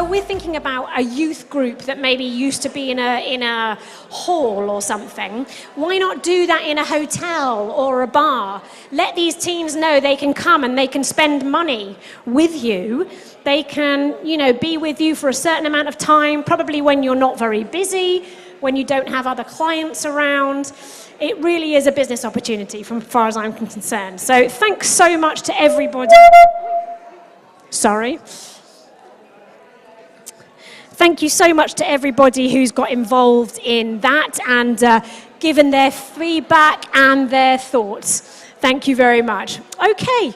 when we're thinking about a youth group that maybe used to be in a hall or something, why not do that in a hotel or a bar? Let these teens know they can come and they can spend money with you. They can, be with you for a certain amount of time, probably when you're not very busy, when you don't have other clients around. It really is a business opportunity from as far as I'm concerned. So thanks so much to everybody. Sorry. Thank you so much to everybody who's got involved in that and given their feedback and their thoughts. Thank you very much. Okay,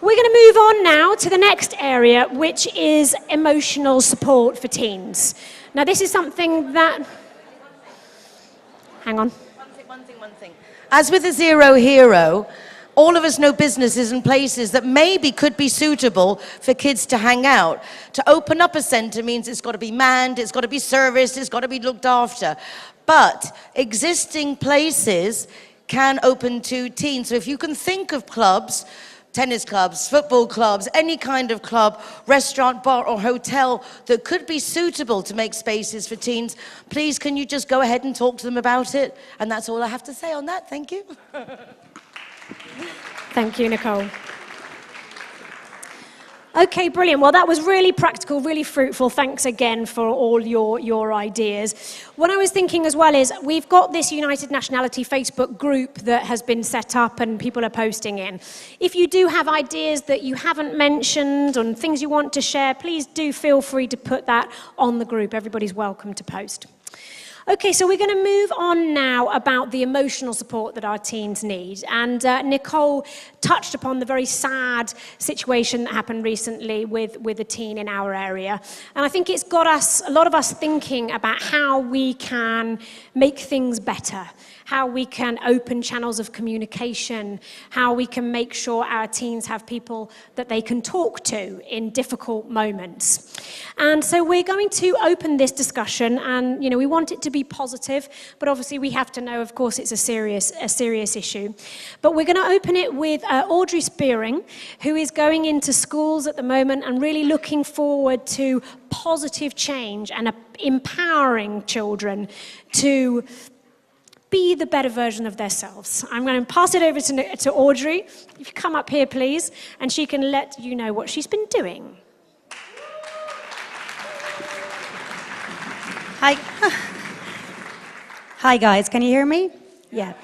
we're going to move on now to the next area, which is emotional support for teens. Now, this is something that... Hang on. One thing. As with a Zero Hero, all of us know businesses and places that maybe could be suitable for kids to hang out. To open up a centre means it's got to be manned, it's got to be serviced, it's got to be looked after. But existing places can open to teens. So if you can think of clubs, tennis clubs, football clubs, any kind of club, restaurant, bar or hotel that could be suitable to make spaces for teens, please can you just go ahead and talk to them about it? And that's all I have to say on that. Thank you. Thank you, Nicole. Okay, brilliant. Well, that was really practical, really fruitful. Thanks again for all your ideas. What I was thinking as well is we've got this United Nationality Facebook group that has been set up and people are posting in. If you do have ideas that you haven't mentioned and things you want to share, please do feel free to put that on the group. Everybody's welcome to post. Okay, so we're going to move on now about the emotional support that our teens need. And Nicole touched upon the very sad situation that happened recently with a teen in our area. And I think it's got a lot of us thinking about how we can make things better, how we can open channels of communication, how we can make sure our teens have people that they can talk to in difficult moments. And so we're going to open this discussion, and we want it to be positive, but obviously we have to know, of course, it's a serious issue. But we're going to open it with Audrey Spearing, who is going into schools at the moment and really looking forward to positive change and empowering children to be the better version of themselves. I'm going to pass it over to Audrey. If you come up here, please, and she can let you know what she's been doing. Hi. Hi, guys. Can you hear me? Yeah.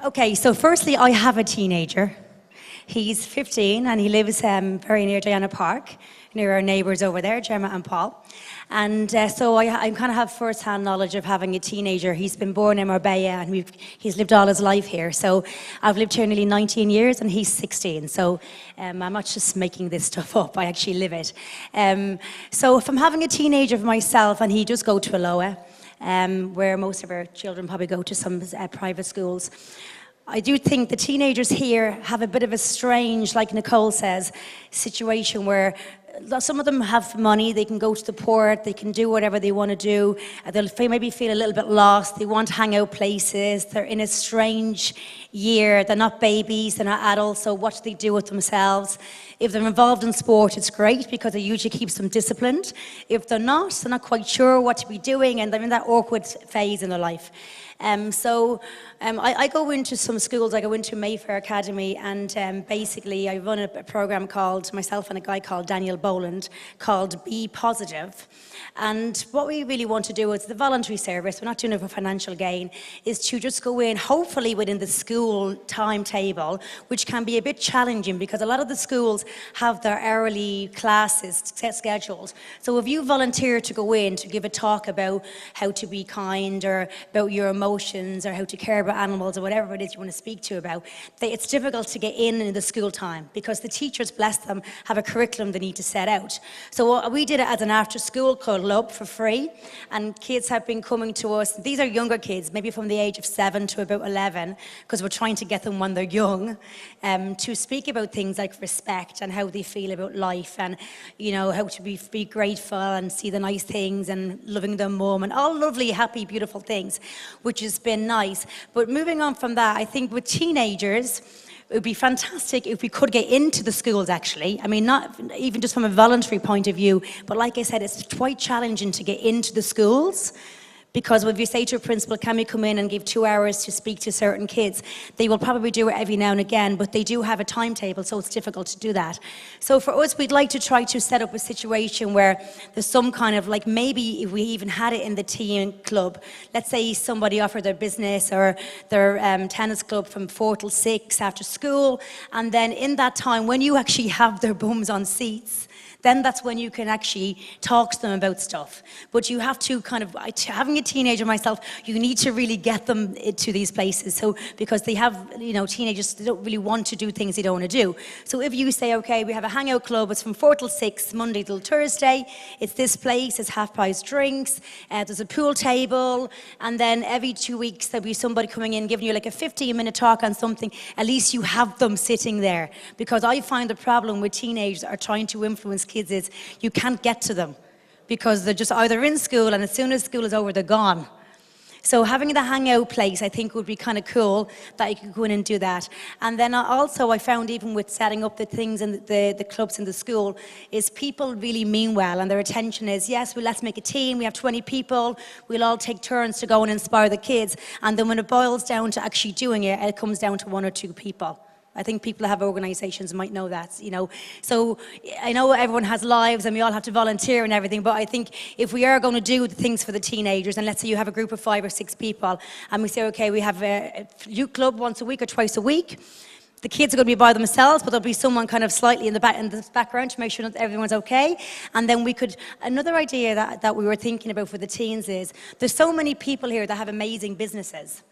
Okay, so firstly, I have a teenager. He's 15, and he lives very near Diana Park, near our neighbours over there, Gemma and Paul. And so I kind of have first-hand knowledge of having a teenager. He's been born in Marbella, and he's lived all his life here. So I've lived here nearly 19 years, and he's 16. So I'm not just making this stuff up. I actually live it. So if I'm having a teenager for myself, and he does go to Aloha, where most of our children probably go to some private schools, I do think the teenagers here have a bit of a strange, like Nicole says, situation where some of them have money, they can go to the port, they can do whatever they want to do, they'll maybe feel a little bit lost, they want hangout places, they're in a strange year, they're not babies, they're not adults, so what do they do with themselves? If they're involved in sport, it's great because it usually keeps them disciplined. If they're not quite sure what to be doing, and they're in that awkward phase in their life. I go into some schools. I go into Mayfair Academy, and basically I run a program called, myself and a guy called Daniel Boland, called Be Positive. And what we really want to do is the voluntary service, we're not doing it for financial gain, is to just go in, hopefully within the school timetable, which can be a bit challenging because a lot of the schools have their hourly classes scheduled. So if you volunteer to go in to give a talk about how to be kind or about your emotions or how to care about animals or whatever it is you want to speak to about, it's difficult to get in the school time because the teachers, bless them, have a curriculum they need to set out. So we did it as an after-school club for free, and kids have been coming to us. These are younger kids, maybe from the age of 7 to about 11, because we're trying to get them when they're young, to speak about things like respect and how they feel about life, and how to be grateful and see the nice things and loving their mum and all lovely, happy, beautiful things, which has been nice. But moving on from that, I think with teenagers, it would be fantastic if we could get into the schools, actually. I mean, not even just from a voluntary point of view, but like I said, it's quite challenging to get into the schools. Because if you say to a principal, can we come in and give 2 hours to speak to certain kids, they will probably do it every now and again, but they do have a timetable, so it's difficult to do that. So for us, we'd like to try to set up a situation where there's some kind of, like, maybe if we even had it in the teen club, let's say somebody offered their business or their tennis club from 4 till 6 after school, and then in that time, when you actually have their bums on seats, then that's when you can actually talk to them about stuff. But you have to kind of, having a teenager myself, you need to really get them to these places. So, because they have, you know, teenagers, they don't really want to do things they don't want to do. So if you say, okay, we have a hangout club, it's from 4 till 6, Monday till Thursday, it's this place, it's half-price drinks, there's a pool table, and then every 2 weeks there'll be somebody coming in giving you like a 15-minute talk on something. At least you have them sitting there. Because I find the problem with teenagers are trying to influence kids is you can't get to them because they're just either in school, and as soon as school is over, they're gone. So having the hangout place, I think, would be kind of cool that you could go in and do that. And then also I found, even with setting up the things in the clubs in the school, is people really mean well, and their attention is, yes, well, let's make a team, we have 20 people, we'll all take turns to go and inspire the kids. And then when it boils down to actually doing it, it comes down to 1 or 2 people. I think people that have organisations might know that, you know. So I know everyone has lives and we all have to volunteer and everything, but I think if we are going to do the things for the teenagers, and let's say you have a group of 5 or 6 people, and we say, okay, we have a youth club once a week or twice a week. The kids are going to be by themselves, but there'll be someone kind of slightly in the background to make sure that everyone's okay. And then we could, another idea that we were thinking about for the teens is, there's so many people here that have amazing businesses.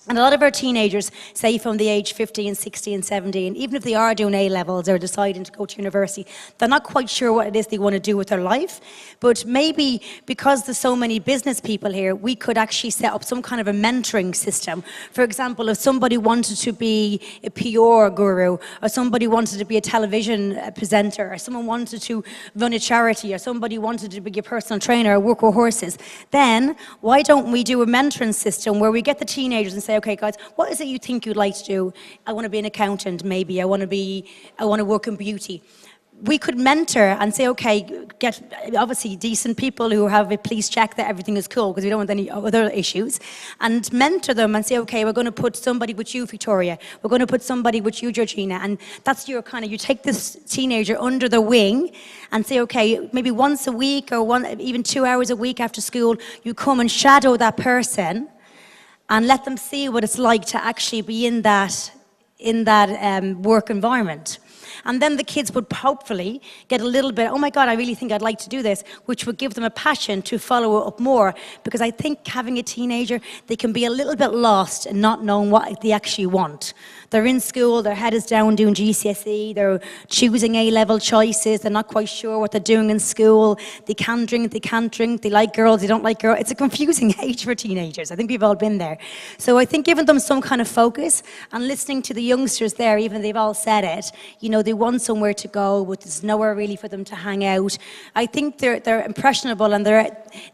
And a lot of our teenagers, say from the age 15, 16, 17, even if they are doing A-levels or deciding to go to university, they're not quite sure what it is they want to do with their life. But maybe because there's so many business people here, we could actually set up some kind of a mentoring system. For example, if somebody wanted to be a PR guru, or somebody wanted to be a television presenter, or someone wanted to run a charity, or somebody wanted to be a personal trainer or work with horses, then why don't we do a mentoring system where we get the teenagers and say, okay, guys, what is it you think you'd like to do? I want to be an accountant, maybe. I want to work in beauty. We could mentor and say, okay, get obviously decent people who have a police check that everything is cool, because we don't want any other issues, and mentor them and say, okay, we're going to put somebody with you, Victoria. We're going to put somebody with you, Georgina. And that's your kind of, you take this teenager under the wing and say, okay, maybe once a week or even 2 hours a week after school, you come and shadow that person and let them see what it's like to actually be in that work environment. And then the kids would hopefully get a little bit, oh my God, I really think I'd like to do this, which would give them a passion to follow up more. Because I think having a teenager, they can be a little bit lost and not knowing what they actually want. They're in school, their head is down doing GCSE, they're choosing A-level choices, they're not quite sure what they're doing in school, they can drink, they can't drink, they like girls, they don't like girls. It's a confusing age for teenagers. I think we've all been there. So I think giving them some kind of focus and listening to the youngsters there, even they've all said it, you know, they want somewhere to go, but there's nowhere really for them to hang out. I think they're impressionable, and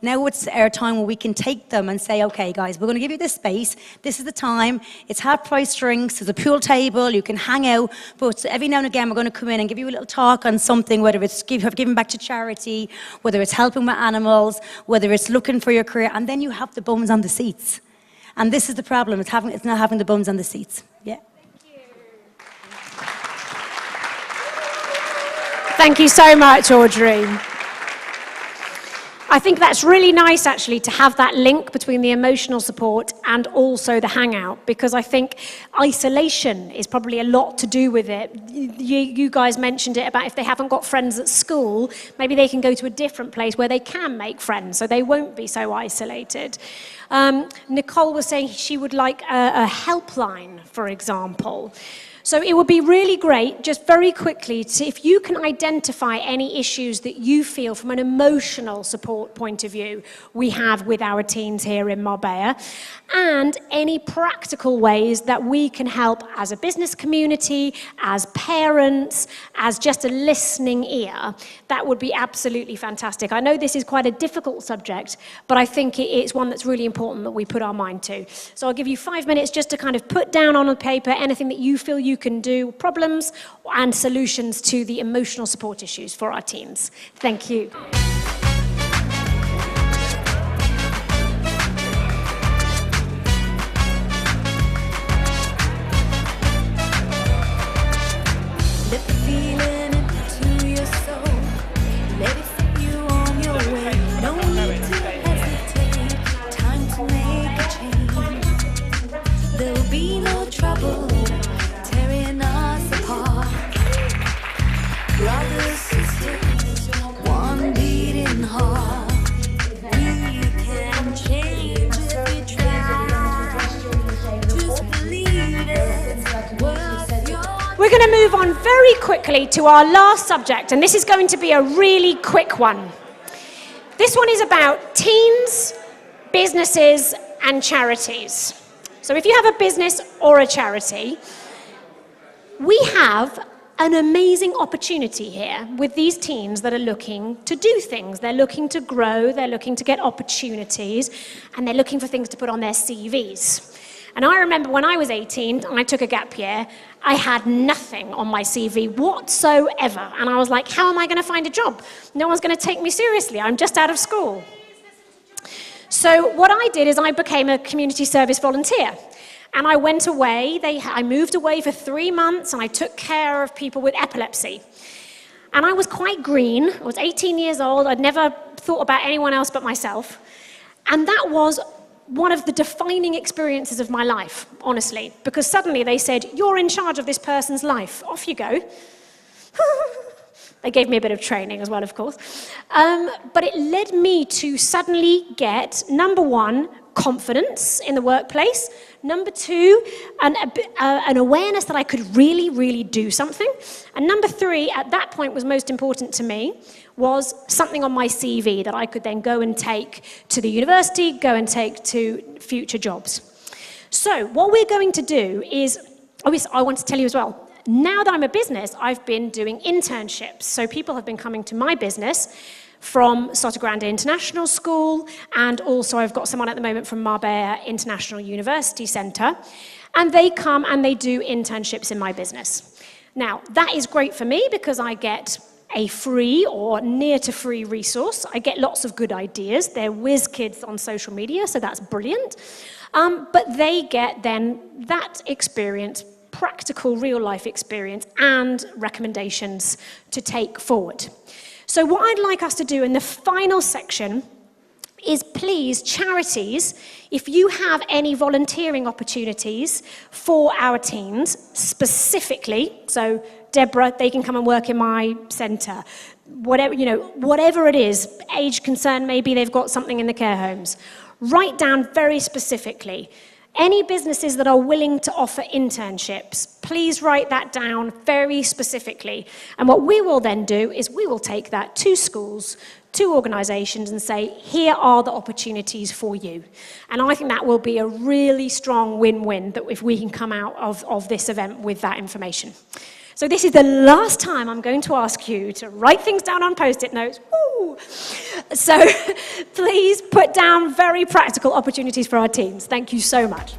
now it's our time where we can take them and say, okay guys, we're going to give you this space, this is the time, it's half-price drinks, there's a pool table, you can hang out, but every now and again we're going to come in and give you a little talk on something, whether it's giving back to charity, whether it's helping with animals, whether it's looking for your career, and then you have the bums on the seats. And this is the problem, it's not having the bums on the seats. Yeah. Thank you so much, Audrey. I think that's really nice, actually, to have that link between the emotional support and also the hangout, because I think isolation is probably a lot to do with it. You guys mentioned it about if they haven't got friends at school, maybe they can go to a different place where they can make friends, so they won't be so isolated. Nicole was saying she would like a helpline, for example. So it would be really great, just very quickly, if you can identify any issues that you feel from an emotional support point of view we have with our teens here in Marbella, and any practical ways that we can help as a business community, as parents, as just a listening ear. That would be absolutely fantastic. I know this is quite a difficult subject, but I think it's one that's really important that we put our mind to. So I'll give you 5 minutes just to kind of put down on a paper anything that you feel you you can do, problems and solutions to the emotional support issues for our teens. Thank you. There'll be no trouble tearing us apart. Brothers, sisters, one beating heart. We can change if we try. Just believe it. Worth your We're going to move on very quickly to our last subject, and this is going to be a really quick one. This one is about teens, businesses, and charities. So if you have a business or a charity, we have an amazing opportunity here with these teens that are looking to do things. They're looking to grow, they're looking to get opportunities, and they're looking for things to put on their CVs. And I remember when I was 18 and I took a gap year, I had nothing on my CV whatsoever. And I was like, how am I going to find a job? No one's going to take me seriously. I'm just out of school. So what I did is I became a community service volunteer. And I went away, I moved away for 3 months, and I took care of people with epilepsy. And I was quite green. I was 18 years old. I'd never thought about anyone else but myself. And that was one of the defining experiences of my life, honestly, because suddenly they said, you're in charge of this person's life. Off you go. They gave me a bit of training as well, of course. But it led me to suddenly get, number one, confidence in the workplace. Number two, an awareness that I could really, really do something. And number three, at that point was most important to me, was something on my CV that I could then go and take to the university, go and take to future jobs. So what we're going to do is, I want to tell you as well, now that I'm a business, I've been doing internships. So people have been coming to my business from Soto Grande International School, and also I've got someone at the moment from Marbella International University Centre, and they come and they do internships in my business. Now, that is great for me because I get a free or near to free resource. I get lots of good ideas. They're whiz kids on social media, so that's brilliant. But they get then that experience, practical real life experience, and recommendations to take forward. So what I'd like us to do in the final section is, please, charities, if you have any volunteering opportunities for our teens specifically, so Deborah, they can come and work in my centre, whatever it is, age concern, maybe they've got something in the care homes, write down very specifically. Any businesses that are willing to offer internships, please write that down very specifically. And what we will then do is we will take that to schools, to organisations, and say, here are the opportunities for you. And I think that will be a really strong win-win, that if we can come out of this event with that information. So this is the last time I'm going to ask you to write things down on Post-it notes. Woo! So please put down very practical opportunities for our teams. Thank you so much.